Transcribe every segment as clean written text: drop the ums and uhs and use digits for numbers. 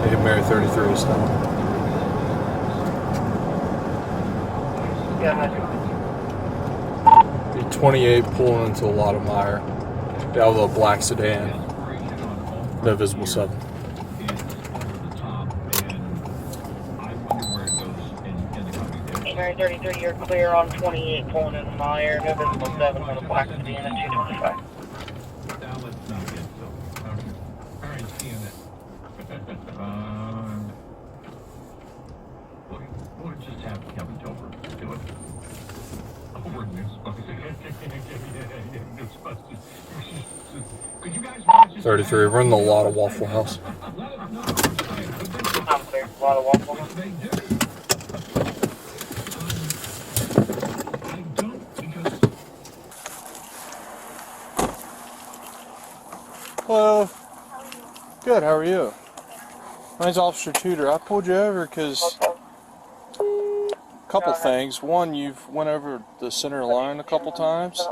Taking Mary 33 stop. Yeah, 28 pulling into a lot of mire. Got a little black sedan. No visible 7. Mary 33, you're clear on 28 pulling in the mire. No visible 7 on the black sedan at 225. We'll just have Kevin Tober do it. Over Could you guys watch 33, we're in a lot of Waffle House. I'm clear. A lot of Waffle House. Hello. Good, how are you? My name's Officer Tudor. I pulled you over because a couple things. One, you've went over the center line a couple times.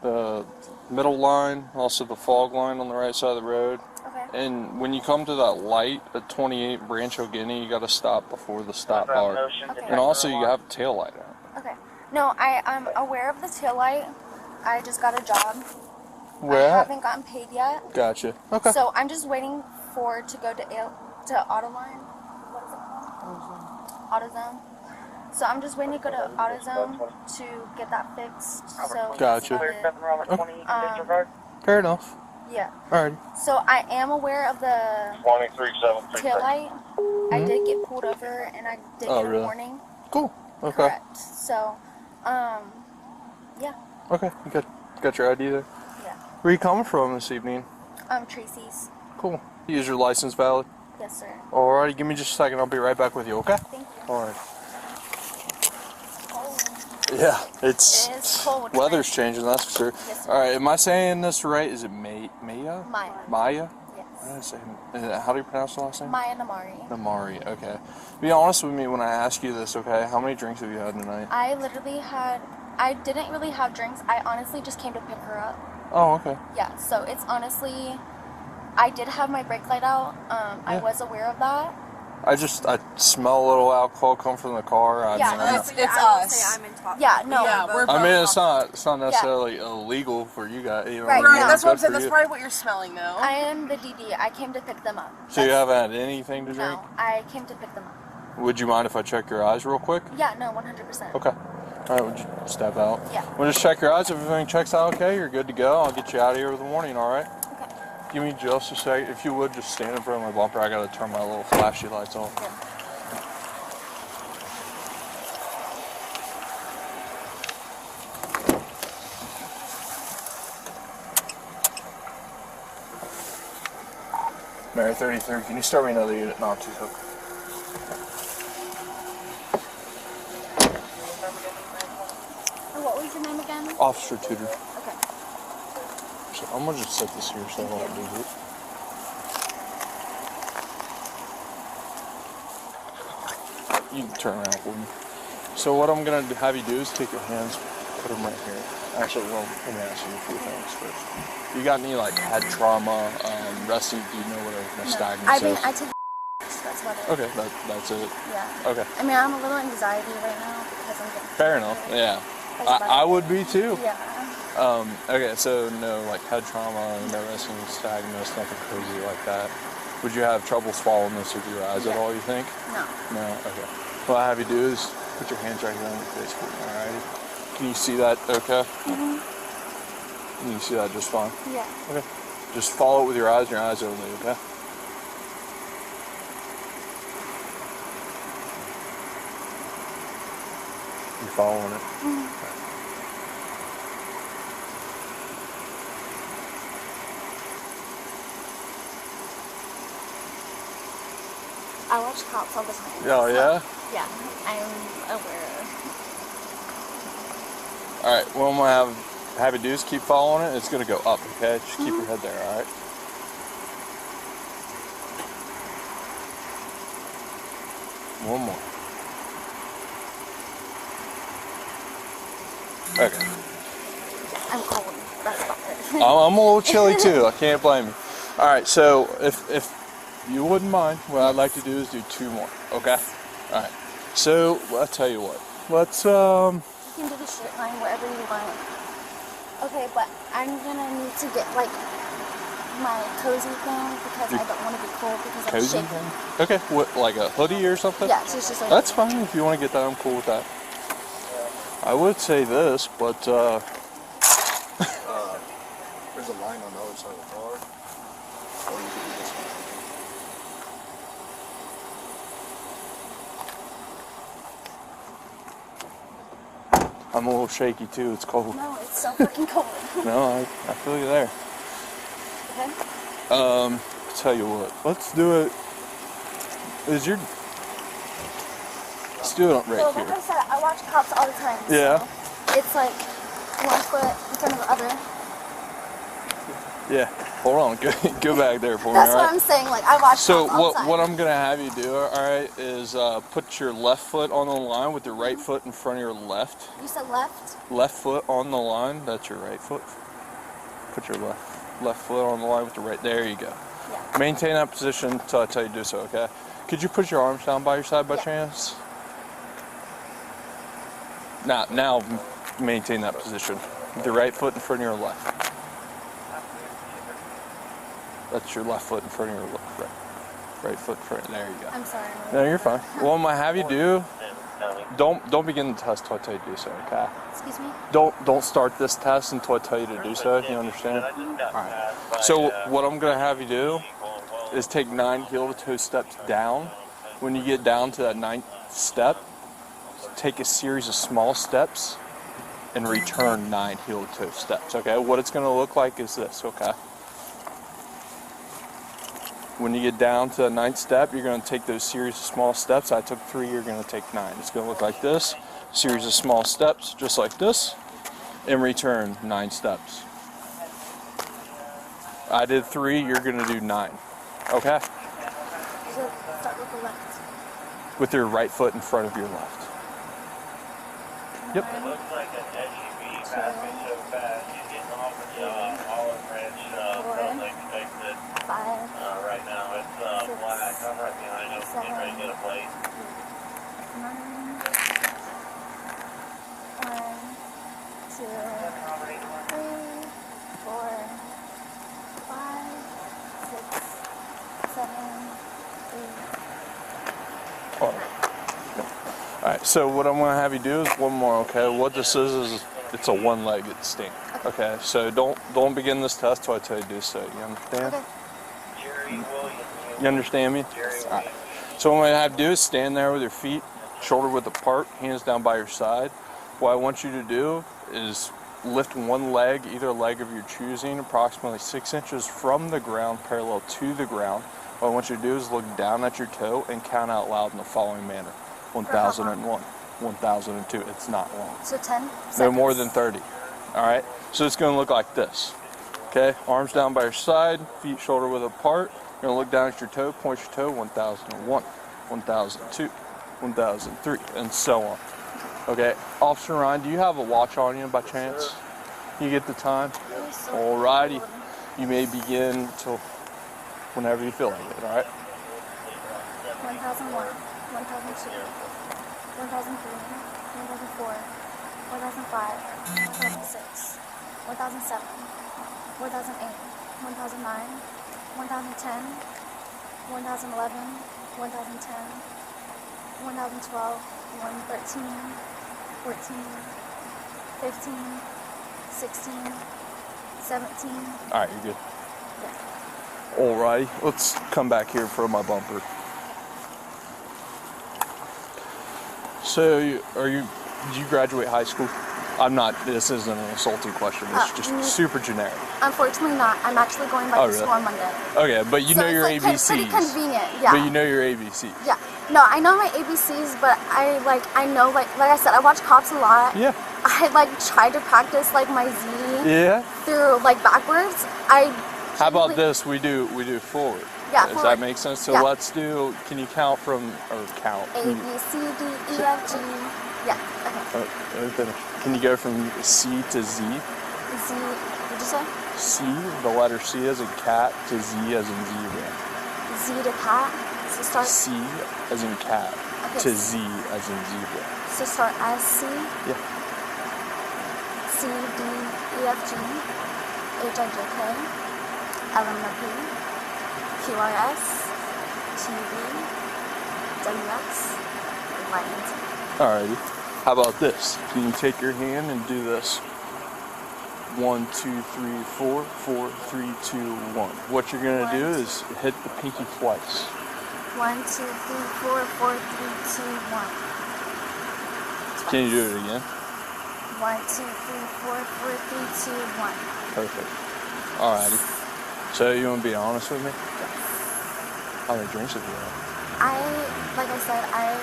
The middle line, also the fog line on the right side of the road. Okay. And when you come to that light at 28 Branch O'Guinea, you got to stop before the stop bar. Okay. And also you have a tail light out. Okay. No, I'm aware of the taillight. I just got a job. Where I at? haven't gotten paid yet. Gotcha. Okay. So I'm just waiting for it to go to Autoline. What is it called? AutoZone. So I'm just waiting to go to AutoZone to get that fixed. So Gotcha. Fair enough. Yeah. Alright. So I am aware of the 2373. taillight. I did get pulled over and I did get a really? warning. Cool. Okay. Correct. So, yeah. Okay. You got your ID there? Yeah. Where are you coming from this evening? Tracy's. Cool. Is your license valid? Yes, sir. Alrighty, give me just a second. I'll be right back with you, okay? Thank you. Alright. Oh, Yeah, it is cold. weather's changing, that's for sure. Yes, sir. Alright, am I saying this right? Is it Maya? Maya. Maya? Yes. What did I say? How do you pronounce the last name? Maya Namari. Namari, okay. Be honest with me when I ask you this, okay? How many drinks have you had tonight? I didn't really have drinks. I honestly just came to pick her up. Oh, okay. Yeah, so it's honestly, I did have my brake light out. I was aware of that. I smell a little alcohol come from the car. Yeah, It's us. Yeah, no. Yeah, we're I mean, both it's not necessarily illegal for you guys. You know, Right, Right, no. that's what I'm good saying. for That's you. probably what you're smelling, though. I am the DD. I came to pick them up. So you haven't had anything to drink? No, I came to pick them up. Would you mind if I check your eyes real quick? Yeah, no, 100%. Okay. All right, would you step out? Yeah. We'll just check your eyes. If everything checks out okay, you're good to go. I'll get you out of here with the warning, all right? Okay. Give me just a second. If you would, just stand in front of my bumper. I got to turn my little flashy lights on. Good. Mary 33, can you start me another unit? No, too hook. What was your name again? Officer Tudor. Okay. So I'm going to just set this here so I don't lose it. You can turn around for me. So what I'm going to have you do is take your hands, put them right here. Actually, well, let me ask you a few things first. You got any, like, head trauma, resting? Do you know what a nystagmus is? I took that's what it is. Okay, that's it. Yeah. Okay. I mean, I'm a little anxiety right now because I'm getting Fair enough, yeah. That's about I it. would be too. Yeah. Okay, so no, like, head trauma, no resting nystagmus, nothing crazy like that. Would you have trouble swallowing this with your eyes at all, you think? No. No? Okay. What I have you do is put your hands right here on your face for me, alrighty? Can you see that okay? Mhm. Can you see that just fine? Yeah. Okay. Just follow it with your eyes and your eyes only, okay? You following it? Mhm. I watch cops all the time. Oh, yeah? Yeah, I'm aware. Alright, what I'm going to have you do is keep following it. It's going to go up, okay? Just keep your head there, alright? One more. Okay. I'm cold. That's about it. I'm a little chilly too. I can't blame you. Alright, so if you wouldn't mind, what I'd like to do is do 2 more. Okay. All right. So I'll tell you what. Let's You can do the straight line wherever you want. Okay, but I'm gonna need to get like my cozy thing because I don't want to be cold because I'm cozy shaking. thing. Okay. What, like a hoodie or something? Yeah, so it's just like. That's fine if you want to get that. I'm cool with that. I would say this, but There's a line on the other side of the car. Or you could do this one. I'm a little shaky too. It's cold. No, it's so fucking cold. No, I feel you there. Okay. Tell you what. Let's do it. Let's do it right So like I here. said, I watch cops all the time. So Yeah. it's like 1 foot in front of the other. Yeah. Hold on. Go back there for me. That's all what right? I'm saying. Like I watch So cops all the time. what I'm gonna have you do, all right, is put your left foot on the line with your right foot in front of your left. You said left. Left foot on the line. That's your right foot. Put your left foot on the line with the right. There you go. Yeah. Maintain that position until I tell you to do so. Okay. Could you put your arms down by your side by Yeah. chance? Now maintain that position. With your right foot in front of your left. That's your left foot in front of your left. Right foot in front. There you go. I'm sorry. No, you're fine. What I'm gonna have you do? Don't begin the test until I tell you to do so. Okay. Excuse me. Don't start this test until I tell you to do so. You understand? All right. So what I'm gonna have you do is take 9 heel-to-toe steps down. When you get down to that 9th step, take a series of small steps and return 9 heel-to-toe steps. Okay. What it's gonna look like is this. Okay. When you get down to the 9th step, you're going to take those series of small steps. I took 3, you're going to take 9. It's going to look like this. Series of small steps, just like this. And return 9 steps. I did 3, you're going to do 9. Okay? So start with the left. With your right foot in front of your left. Yep. One, Looks like an SUV passing so fast, he's getting off at the Olive Branch, unexpected. 5, Right now it's black, I'm right behind him, getting ready to get a plate. 9. 1, 2, 3, 4, 5, 6, 7, 8. Alright, so what I'm going to have you do is one more, okay? What this is it's a one-legged stink. Okay, so don't begin this test till I tell you to do so. You understand? Okay. You understand me? Alright. So what I'm going to have you do is stand there with your feet shoulder width apart, hands down by your side. What I want you to do is lift one leg, either leg of your choosing, approximately 6 inches from the ground, parallel to the ground. What I want you to do is look down at your toe and count out loud in the following manner. 1001, 1002. It's not long. So 10 No seconds. more than 30. Alright? So it's going to look like this. Okay? Arms down by your side, feet shoulder width apart. You're going to look down at your toe, point your toe, 1001, 1002, 1003, and so on. Okay? Officer Ryan, do you have a watch on you by chance? You get the time? Alrighty. You may begin till whenever you feel like it, alright? 1001, 1002, 1003, 1004, 1005, 1006, 1007, 1008, 1009, 1010, 1011, 1010, 1012, 113, 14, 15, 16, 17. Alright, you're good. Yeah. Alrighty, let's come back here for my bumper. So, did you graduate high school? I'm not, this isn't an insulting question, it's just super generic. Unfortunately not. I'm actually going back to school on Monday. Okay, but you So know it's your like ABCs. pretty convenient, yeah. But you know your ABCs. Yeah. No, I know my ABCs, but I know like I said, I watch cops a lot. Yeah. I try to practice my Z Yeah. through backwards. How about this? We do forward. Yeah, Does forward. that make sense? So Yeah. let's do, can you count from, or count? A, B, C, D, E, F, G. Yeah, okay. Let me finish. Can you go from C to Z? Z, what'd you say? C, the letter C as in cat, to Z as in zebra. Z to cat. So start. C as in cat Okay. to Z as in zebra. So start as C. Yeah. C, D, E, F, G, H, I, J, K, L, M, N, P, Q, R, S, T, V, W, X, Y, and Z. Alrighty. How about this? Can you take your hand and do this? 1, 2, 3, 4, 4, 3, 2, 1. What you're gonna do is hit the pinky twice. 1, 2, 3, 4, 4, 3, 2, 1. Can you do it again? 1, 2, 3, 4, 4, 3, 2, 1. Perfect. Alrighty. So you wanna be honest with me? How many drinks have you had? Like I said, I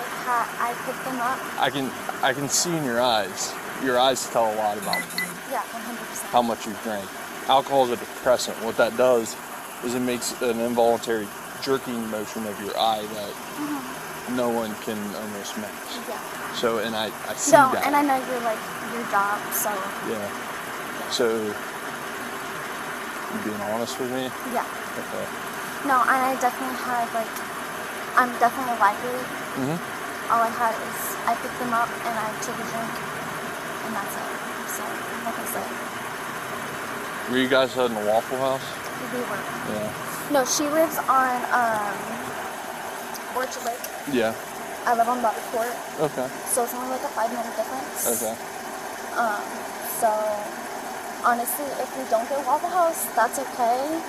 picked them up. I can see in your eyes. Your eyes tell a lot about Yeah, 100%. how much you've drank. Alcohol is a depressant. What that does is it makes an involuntary jerking motion of your eye that no one can almost match. Yeah. So, and I see No, that. and I know your job, so. Yeah. So, you being honest with me? Yeah. Okay. No, and I definitely had, I'm definitely like it. All I had is, I picked them up and I took a drink, and that's it. So, like I said, Were you guys at the Waffle House? we were. Yeah. No, she lives on, Orchard Lake. Yeah. I live on Bobby Court, Okay. so it's only like a 5-minute difference. Okay. So, honestly, if we don't get Waffle House, that's okay.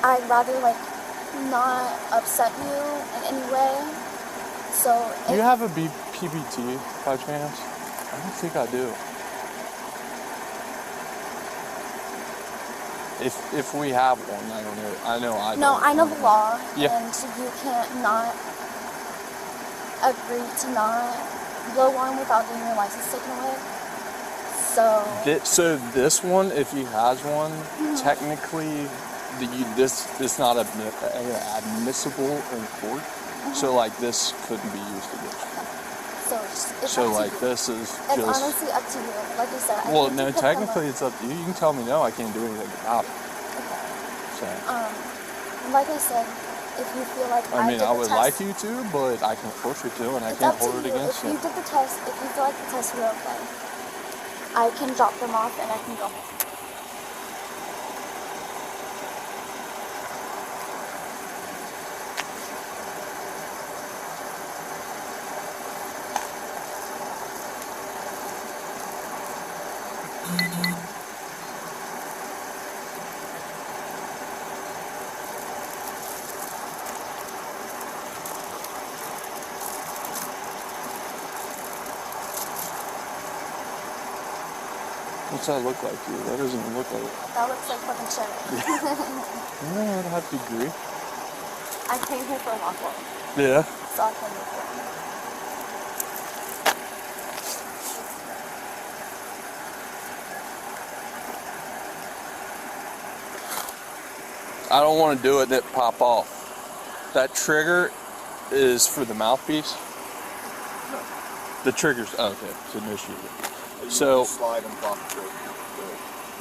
I'd rather, not upset you in any way. So, Do you have a PBT by chance? I don't think I do. If we have one, I don't know. I know I don't. No, I know the law, Yeah. and you can't not agree to not blow one without getting your license taken away. So, This one, if he has one, technically, this not admissible in court. So this couldn't be used against you. so it's So up to you. this is It's just. honestly up to you. Like you said, I Well, think no, you picked them up. technically it's up to you. You can tell me no, I can't do anything about it. Okay. So, Like I said, if you feel like I mean, did I the would test, like you to, but I can force you to, and I it's can't up to hold it you. against If you you. did the test, if you feel like the tests were okay, I can drop them off and I can go home. What's that look like to you? That doesn't even look like it. That looks like fucking shit. No, I don't have to agree. I came here for a waffle, Yeah. so I came here for it. I don't want to do it and it pop off. That trigger is for the mouthpiece. The trigger's okay. It's initiated. So. Slide and pop the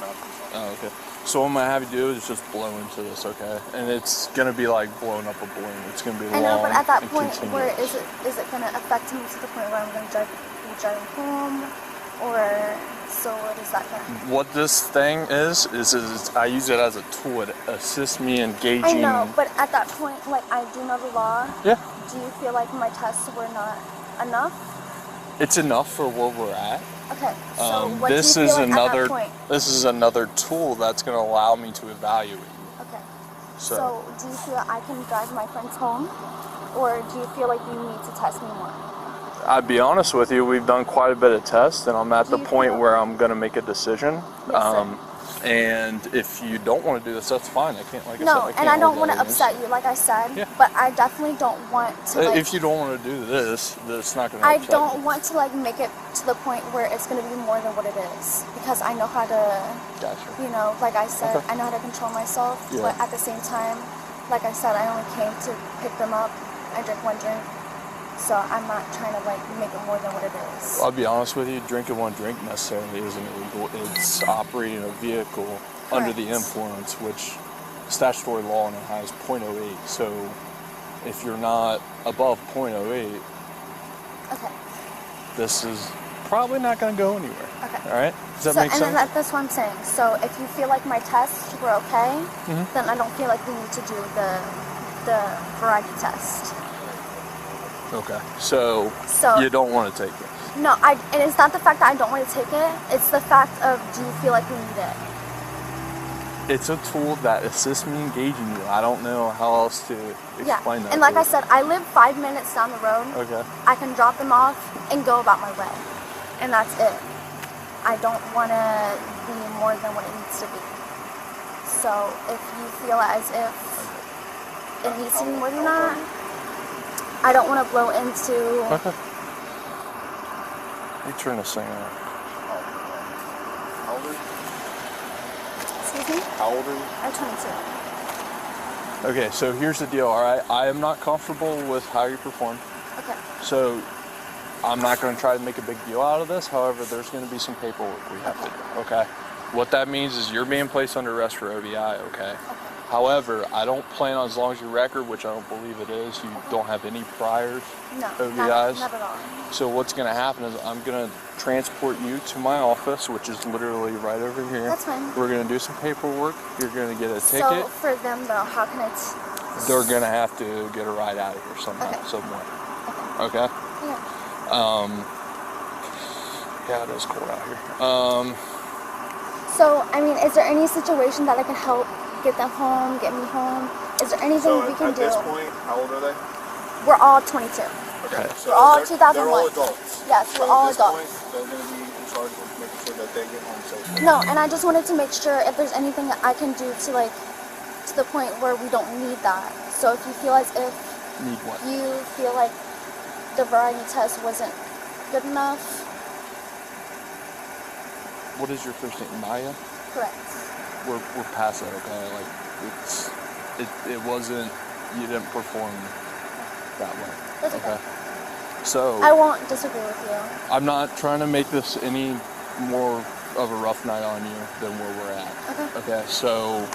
mouthpiece on. Oh, okay. So what I'm gonna have you do is just blow into this, okay? And it's gonna be like blowing up a balloon. It's gonna be long. I know, but at that and point, where continuous. is it gonna affect me to the point where I'm gonna be driving home, or so what is that gonna? What this thing is I use it as a tool to assist me in gauging. I know, but at that point, I do know the law. Yeah. Do you feel like my tests were not enough? It's enough for where we're at. Okay, so what This do you is feel like another. at that point? This is another tool that's gonna allow me to evaluate you. Okay. So, So do you feel I can drive my friends home, or do you feel like you need to test me more? I'd be honest with you. We've done quite a bit of tests, and I'm at Do the you point feel- where I'm gonna make a decision. Yes, sir. And if you don't want to do this, that's fine. I can't. Like I No, said, I can't and I don't hold want to that against upset you, like I said. Yeah. But I definitely don't want to. If you don't want to do this, that's not going to I upset don't you. want to make it to the point where it's going to be more than what it is, because I know how to, Gotcha. like I said, Okay. I know how to control myself. Yeah. But at the same time, like I said, I only came to pick them up. I drank one drink, so I'm not trying to make it more than what it is. I'll be honest with you. Drinking one drink necessarily isn't illegal. It's operating a vehicle under the Correct. influence, which statutory law in Ohio is .08. So if you're not above .08, Okay. this is probably not going to go anywhere. Okay. All right? Does that So, make and sense? that's what I'm saying. So if you feel like my tests were okay, then I don't feel like we need to do the variety test. Okay. So So you don't want to take it. no, and it's not the fact that I don't want to take it. It's the fact of, do you feel like we need it? It's a tool that assists me engaging you. I don't know how else to explain that. And like to I you. said, I live 5 minutes down the road. Okay. I can drop them off and go about my way, and that's it. I don't want to be more than what it needs to be. So if you feel as if it needs to be more than that, I don't want to blow into. Okay. You're trying to sing that. How old are you? Excuse me? How old are you? I'm 22. Okay, so here's the deal, all right? I am not comfortable with how you perform. Okay. So I'm not going to try to make a big deal out of this. However, there's going to be some paperwork we have to do, okay? What that means is you're being placed under arrest for OVI, okay? However, I don't plan on, as long as your record, which I don't believe it is, you don't have any priors, No, OVIs. not at all. So what's going to happen is I'm going to transport you to my office, which is literally right over here. That's fine. We're going to do some paperwork. You're going to get a So ticket. for them though, how can it? They're going to have to get a ride out of here somehow, Okay. somewhere. Okay? Yeah. Yeah, it is cold out here. So I mean, is there any situation that I can help get them home, get me home? Is there anything So we can at do? this point, how old are they? We're all 22. Okay. So We're all they're 2001. all adults. Yes, we're So all at this adults. Point, they're going to be in charge of making sure that they get home safely. No, and I just wanted to make sure if there's anything that I can do to like to the point where we don't need that. So if you feel as if Need what? you feel like the variety test wasn't good enough, What is your first name? Maya? correct. We're past that, okay? Like, it wasn't, you didn't perform that way. That's okay. So, I won't disagree with you. I'm not trying to make this any more of a rough night on you than where we're at. Okay, so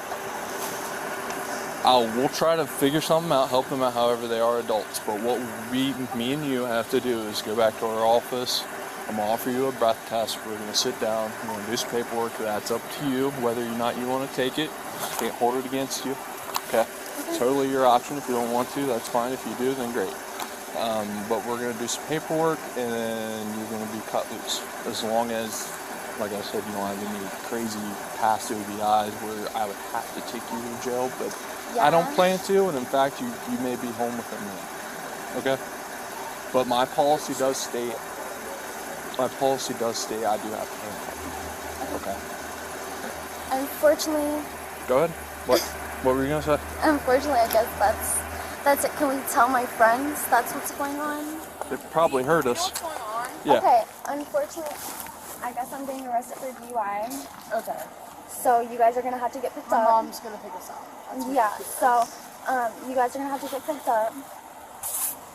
we'll try to figure something out, help them out however they are adults. But what me and you have to do is go back to our office. I'm going to offer you a breath test. We're going to sit down. We're going to do some paperwork. That's up to you, whether or not you want to take it. Can't hold it against you. Okay? Totally your option. If you don't want to, that's fine. If you do, then great. But we're going to do some paperwork, and then you're going to be cut loose. As long as, like I said, you don't have any crazy past OVIs where I would have to take you to jail, but I don't plan to, and in fact, you may be home within a minute. Okay? But my policy does state I do have to handcuff you. Okay. Unfortunately, Go ahead. What were you going to say? unfortunately, I guess that's it. Can we tell my friends that's what's going on? It probably hurt us. Yeah. Okay, unfortunately, I guess I'm being arrested for DUI. Okay. So you guys are gonna have to get picked My up. mom's gonna pick us up. Yeah, so you guys are gonna have to get picked up.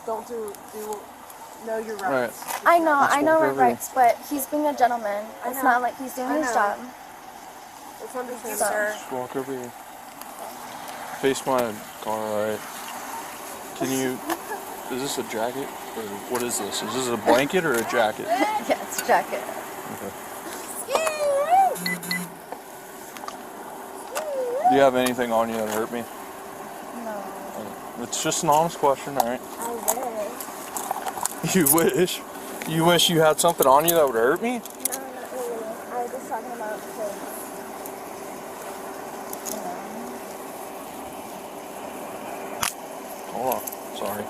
Don't do know your Right. rights. I know Let's my walk over rights, but he's being a gentleman. It's know. not like he's doing I his know. job. It's understandable. So- Sir. Just walk over here. Face my car, alright. Can you... Is this a jacket? Or what is this? Is this a blanket or a jacket? Yeah, it's a jacket. Okay. Do you have anything on you that hurt me? No, It's just an honest question, alright? I wish. You wish? You wish you had something on you that would hurt me? No, not really. I was just talking about kids. Hold on. Sorry.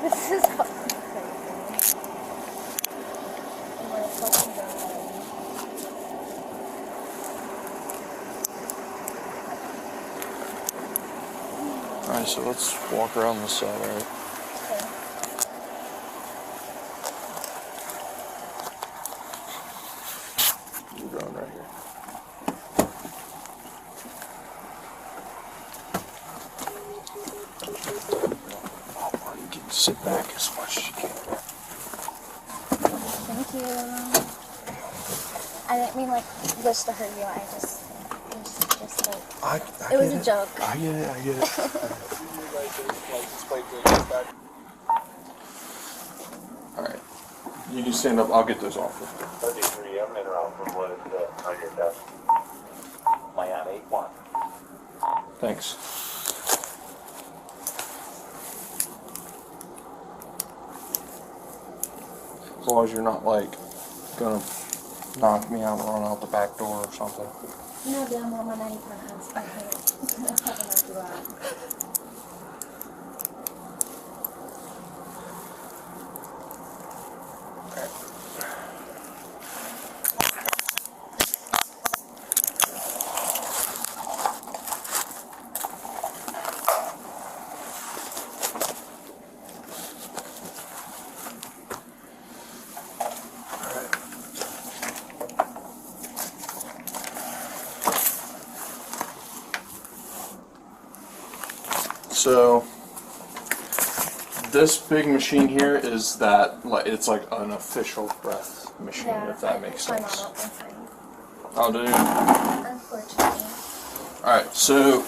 This is fucking crazy. I'm gonna fucking die. Alright, so let's walk around this side, alright? Okay. You're going right here. You can sit back as much as you can. Thank you. I didn't mean like wish to hurt you. I just like I it was get a joke. I get it. I get it. All right. You can stand up. I'll get those off. 33, I'm in around for what is on your desk. Miami 81. Thanks. As long as you're not like gonna knock me out and run out the back door or something. No, damn well, my 94 has. I hate it. I'm probably not do that. So this big machine here is that like it's like an official breath machine, if that makes sense. I'll do. Unfortunately. Alright, so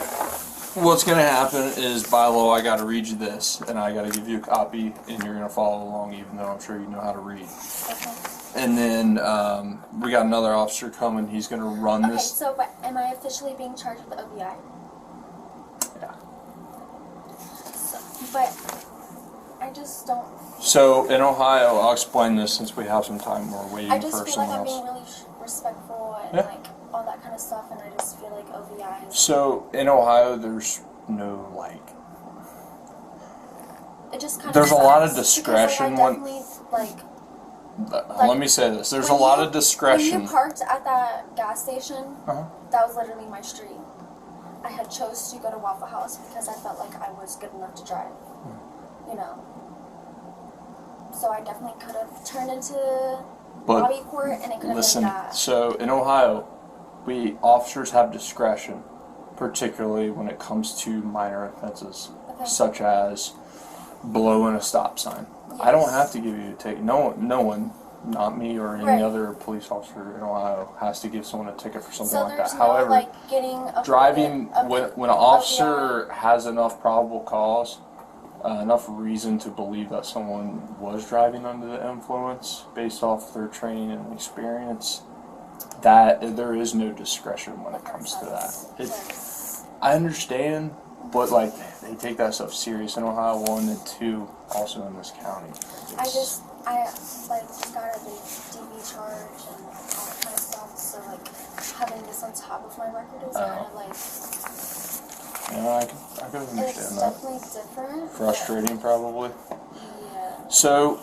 what's gonna happen is by law I gotta read you this and I gotta give you a copy and you're gonna follow along even though I'm sure you know how to read. Okay. And then we got another officer coming, he's gonna run Okay, this. so but am I officially being charged with the OVI? Yeah. So, but I just don't. So in Ohio, I'll explain this since we have some time. We're waiting I just for feel like someone I'm else. being really respectful and Yeah. like all that kind of stuff, and I just feel like OVI is. So in Ohio, there's no like. It just kind There's of. a lot of sucks discretion because, when. like, I definitely Let me say this: there's a when lot you- of discretion. When you parked at that gas station, Uh-huh. that was literally my street. I had chose to go to Waffle House because I felt like I was good enough to drive. You know. So I definitely could have turned into But bobby court, and it could have listen, been that. so in Ohio, we officers have discretion, particularly when it comes to minor offenses, Okay. such as blowing a stop sign. I don't Yes. have to give you a ticket. No one, not me or any Right. other police officer in Ohio, has to give someone a ticket for something So like there's that. no However, like getting a driving permit, when an officer has enough probable cause, enough reason to believe that someone was driving under the influence based off their training and experience, that there is no discretion when it comes to that. I understand, but like they take that stuff serious in Ohio, 1 and 2, also in this county. I like got a big DV charge and all that kind of stuff. So like having this on top of my record is kind of like Yeah, I could it's understand that. definitely different. Frustrating, probably. Yeah. So,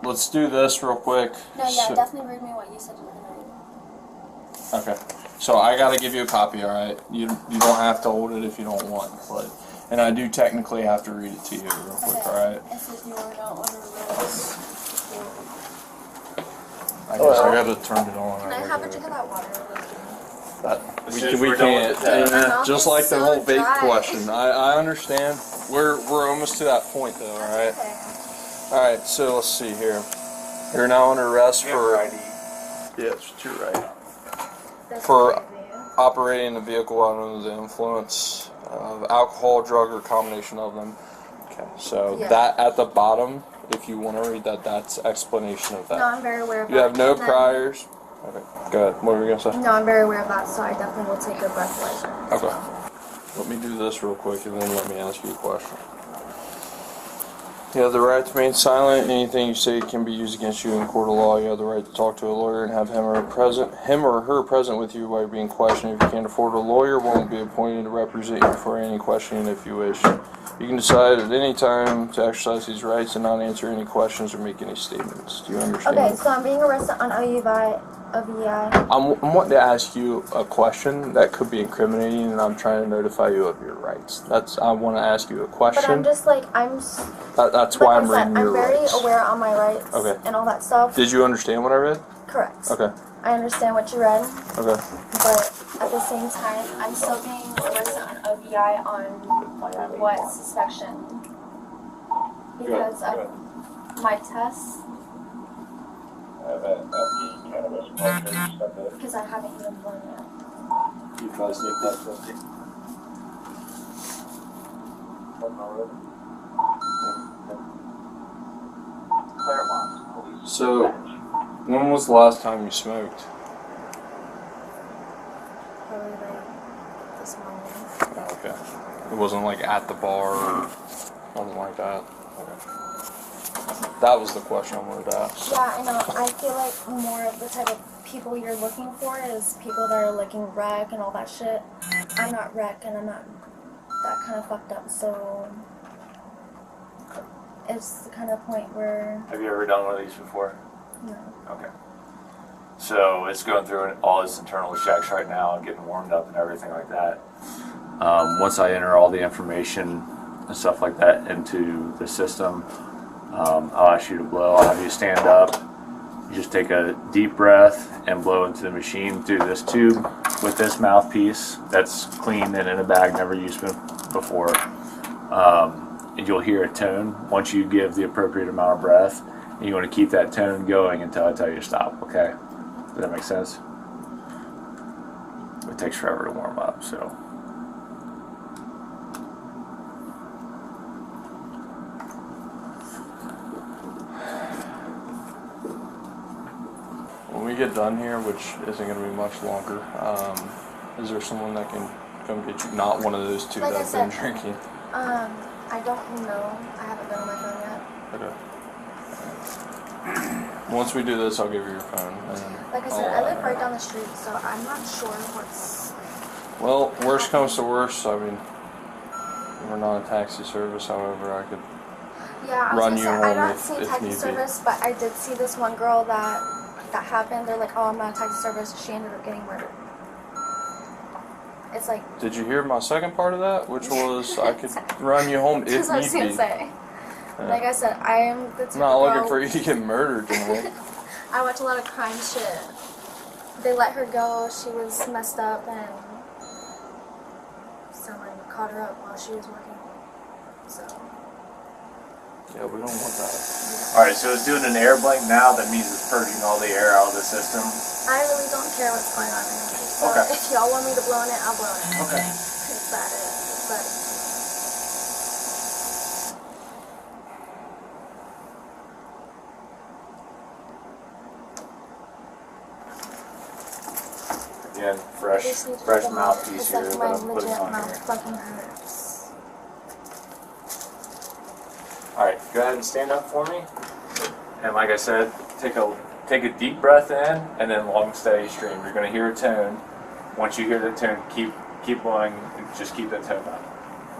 let's do this real quick. No, yeah, So- definitely read me what you said you were gonna read. Okay. So I gotta give you a copy, all right? You don't have to hold it if you don't want, but and I do technically have to read it to you real quick, all right? It says you are not under arrest. I guess I gotta turn it on. Can I have a drink of that water? We can't. My mouth Just is like the so whole vape dry. question. I understand. We're almost to that point though, all right? Okay. All right. So let's see here. You're now under arrest for. Yes, you're right. That's For crazy. operating a vehicle under the influence of alcohol, drug, or combination of them. Okay, so Yeah. that at the bottom, if you want to read that, that's explanation of that. No, I'm very aware of You that. have no And then- priors. Okay, go ahead. What were you gonna say? No, I'm very aware of that, so I definitely will take a breathalyzer. Okay. Let me do this real quick and then let me ask you a question. You have the right to remain silent. Anything you say can be used against you in court of law. You have the right to talk to a lawyer and have him or her present with you while you're being questioned. If you can't afford a lawyer, one will be appointed to represent you for any questioning if you wish. You can decide at any time to exercise these rights and not answer any questions or make any statements. Do you understand? Okay, so I'm being arrested on OVI. I'm wanting to ask you a question that could be incriminating, and I'm trying to notify you of your rights. I want to ask you a question. But I'm just like, That's why I'm like I reading said, your I'm very rights. aware on my rights Okay. and all that stuff. Did you understand what I read? Correct. Okay. I understand what you read, Okay. but at the same time, I'm still being arrested on OVI on what suspicion? Because of my tests. FSTs Because I haven't even blown it. You guys take that 50. Claremont Police. So, when was the last time you smoked? Probably like this morning. Oh, okay. It wasn't like at the bar or something like that? Okay. That was the question I wanted to ask. Yeah, I know. I feel like more of the type of people you're looking for is people that are looking wreck and all that shit. I'm not wreck and I'm not that kind of fucked up, so it's the kind of point where Have you ever done one of these before? no. Okay. So it's going through all its internal checks right now and getting warmed up and everything like that. Once I enter all the information and stuff like that into the system, I'll ask you to blow. I'll have you stand up. You just take a deep breath and blow into the machine through this tube with this mouthpiece that's clean and in a bag, never used before. And you'll hear a tone once you give the appropriate amount of breath. And you want to keep that tone going until I tell you to stop, okay? Does that make sense? It takes forever to warm up, so. When we get done here, which isn't going to be much longer, is there someone that can come get you? Not one of those two Like I that have been said, drinking. I don't know. I haven't been on my phone yet. Okay. Once we do this, I'll give you your phone. And Like I said, I live right down the street, so I'm not sure what's. Well, worst comes to worst, I mean, we're not a taxi service, however, I could. Yeah, I Run was you gonna say, I home don't if see need taxi be. service, but I did see this one girl that happened. They're like, oh, I'm not a taxi service. She ended up getting murdered. It's like. Did you hear my second part of that? Which was I could run you home if That's what I was need gonna be. say. Yeah. Like I said, I am the type I'm not of looking girl. for you to get murdered, you know. I watch a lot of crime shit. They let her go. She was messed up, and someone caught her up while she was working. So. Yeah, we don't want that. Alright, so it's doing an air blank now. That means it's purging all the air out of the system. I really don't care what's going on in here. So Okay. if y'all want me to blow in it, I'll blow in it. Okay. It's that it. It's that it. Again, I fresh just need to fresh get my- mouthpiece it's here, like but my I'm putting legit on mouth here. fucking hurts. Alright, go ahead and stand up for me. And like I said, take a deep breath in and then long steady stream. You're gonna hear a tone. Once you hear the tone, keep blowing and just keep the tone up.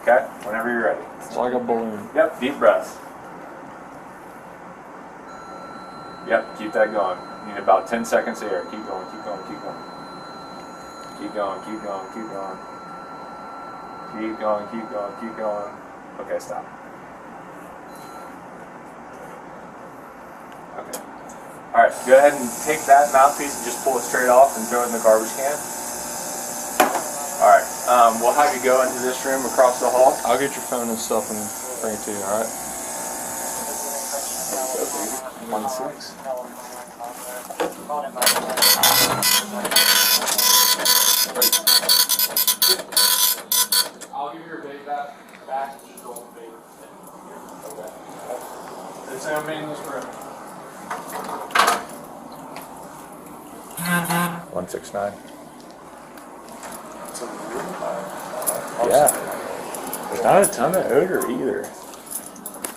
Okay? Whenever you're ready. It's like a balloon. Yep, deep breath. Yep, keep that going. You need about 10 seconds here. Keep going, keep going, keep going. Keep going, keep going, keep going. Keep going, keep going, keep going. Okay, stop. Okay. Alright, go ahead and take that mouthpiece and just pull it straight off and throw it in the garbage can. Alright, we'll have you go into this room across the hall. I'll get your phone and stuff and bring it to you, alright? 1-6. I'll give you your bag back. Just roll the paper. Okay. It's in this room. 169. Yeah. There's not a ton of odor either.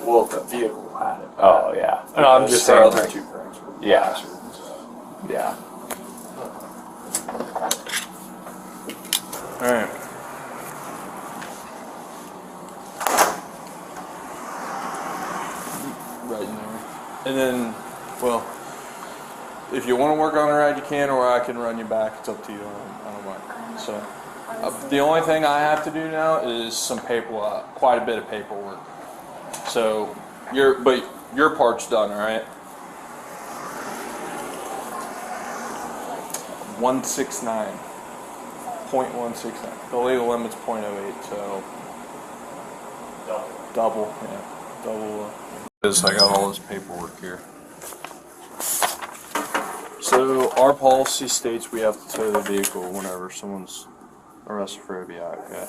Well, the vehicle had it. Oh yeah. No, I'm just The saying. other Like, two things were Yeah. plastered and stuff. yeah. Alright. Right in there. And then, well, if you want to work on the ride, you can, or I can run you back. It's up to you. I don't mind. So, the only thing I have to do now is some quite a bit of paperwork. So, your part's done, all right? 169. 0.169. The legal limit's 0.08, so double, yeah, double. I got all this paperwork here. So So our policy states we have to tow the vehicle whenever someone's arrested for OVI. Okay.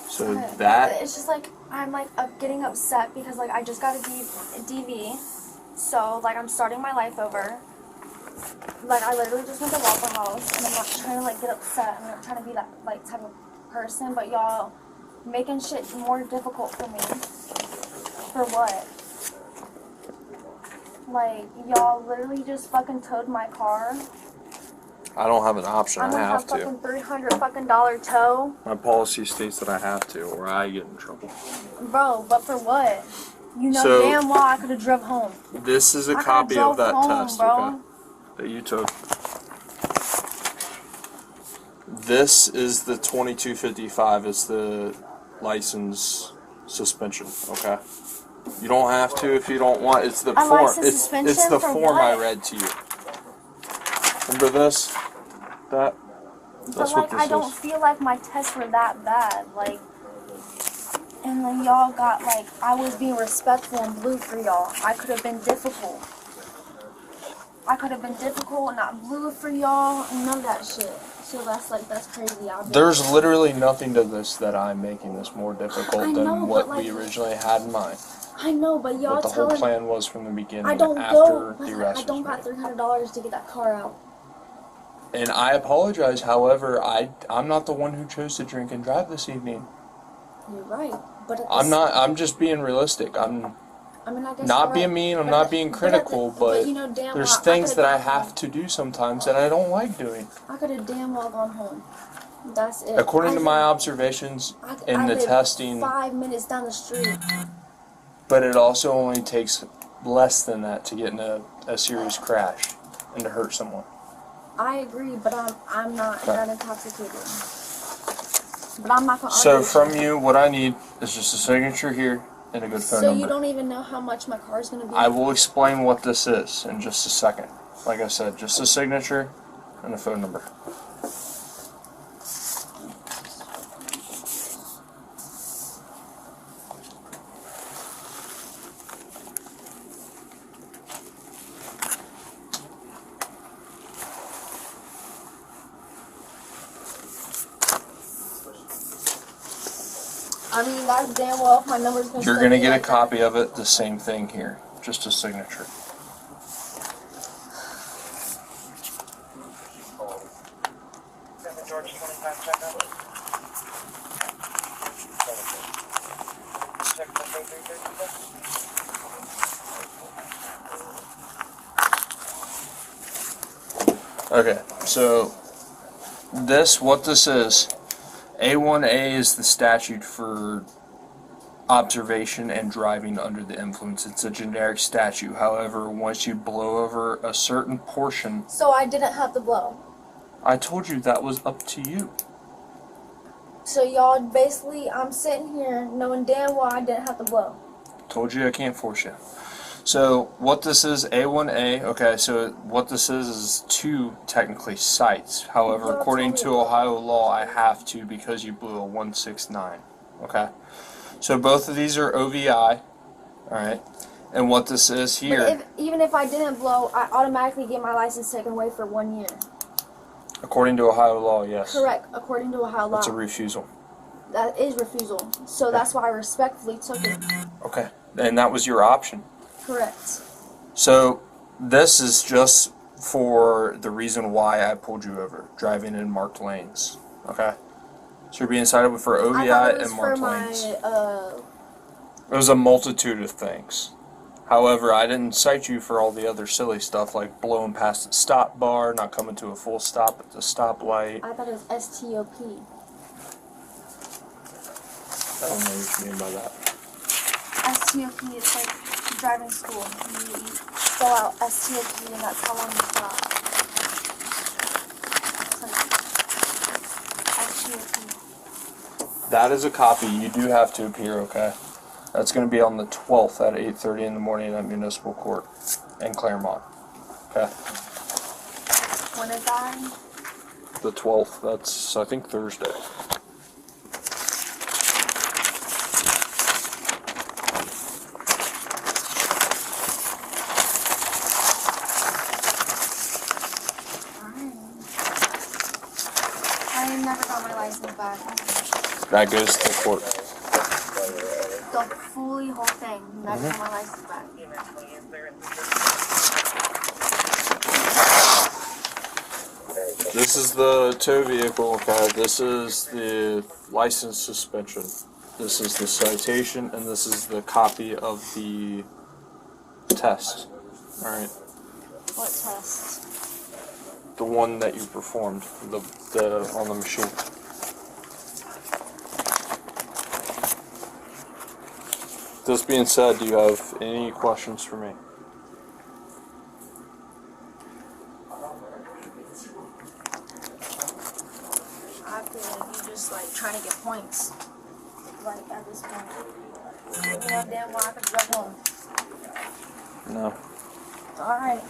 So that it's just like I'm like getting upset because like I just got a DV, so like I'm starting my life over. Like I literally just went to Waffle House, and I'm not trying to like get upset. I'm not trying to be that like type of person, but y'all making shit more difficult for me. For what? Like y'all literally just fucking towed my car. I don't have an option. I'm I gonna have have to. fucking $300 tow, My policy states that I have to, or I get in trouble. bro. But for what? You know So- damn well I could have drove home. This is a I coulda copy of drove that home, test, bro. okay, that you took. This is the 2255. It's the license suspension. Okay. You don't have to if you don't want. It's the form. license It's suspension the for form I what? read to you. Remember this? That. But That's like what this I don't is. feel like my tests were that bad. Like, and then y'all got like I was being respectful and blue for y'all. I could have been difficult. I could have been difficult, not blue for y'all, none of that shit. So that's crazy. There's literally nothing to this that I'm making this more difficult I know, than but, what like, we originally had in mind. I know, but y'all What the whole telling plan was from the beginning. I don't after go. the Listen, arrest I don't was got made. $300 to get that car out. And I apologize. However, I'm not the one who chose to drink and drive this evening. You're right, but at I'm not. I'm just being realistic. I'm I mean, I guess not you're being right. mean. I'm But not at being but critical. But you know damn there's well, things that I could've gone have to do sometimes that I don't like doing. I could have damn well gone home. That's it. According I to live- my observations in the live testing, 5 minutes down the street. but it also only takes less than that to get in a serious crash and to hurt someone. I agree, but I'm not Okay. that intoxicated. But I'm not gonna So argue. from you, what I need is just a signature here and a good phone So number. you don't even know how much my car's gonna be. I will explain what this is in just a second. Like I said, just a signature and a phone number. I mean, that's damn well if my number's gonna. You're still going to be get a like that. copy of it, the same thing here. Just a signature. George 25 checkup. Check the 3336. Okay, so what this is, A1A is the statute for observation and driving under the influence. It's a generic statute. However, once you blow over a certain portion, So I didn't have to blow. I told you that was up to you. So y'all basically, I'm sitting here knowing damn well I didn't have to blow. Told you I can't force you. So what this is, A1A, okay, so what this is two technically sites. However, Well, according tell to me. Ohio law, I have to because you blew a 169, okay? So both of these are OVI, alright? And what this is here, But even if I didn't blow, I automatically get my license taken away for 1 year. according to Ohio law, yes. Correct, according to Ohio law. It's a refusal. That is refusal. So that's why I respectfully took it. Okay, and that was your option. Correct. So this is just for the reason why I pulled you over, driving in marked lanes, okay? So you're being cited for I OVI thought it was and for marked my, lanes. It was a multitude of things. However, I didn't cite you for all the other silly stuff like blowing past the stop bar, not coming to a full stop at the stoplight. I thought it was STOP. I don't know what you mean by that. STOP, it's like driving school. You fill out STOP and that's how long you stop. It's like STOP. That is a copy. You do have to appear, okay? That's going to be on the 12th at 8:30 in the morning at Municipal Court in Claremont. Okay? When is that? The 12th. That's, I think, Thursday. never got my license back. That goes to court. The fully whole thing. Never got my license back. This is the tow vehicle, okay? This is the license suspension. This is the citation, and this is the copy of the test. Alright? What test? The one that you performed, the on the machine. This being said, do you have any questions for me? I feel like you just like trying to get points. Like at this point. You know damn well I could go home. No. Alright.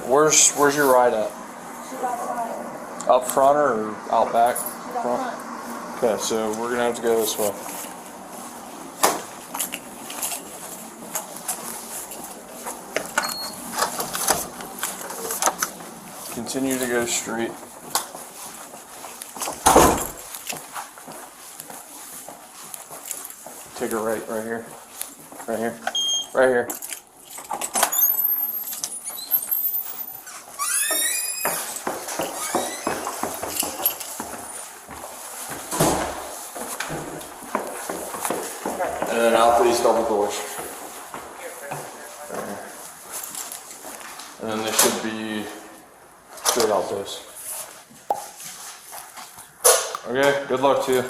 Where's your ride at? She got the ride. Up front or out back? She got front. Okay, so we're gonna have to go this way. Continue to go straight. Take a right here. Right here. Right here. And then out these double doors. Right here. And then they should be straight out those. Okay, good luck to you.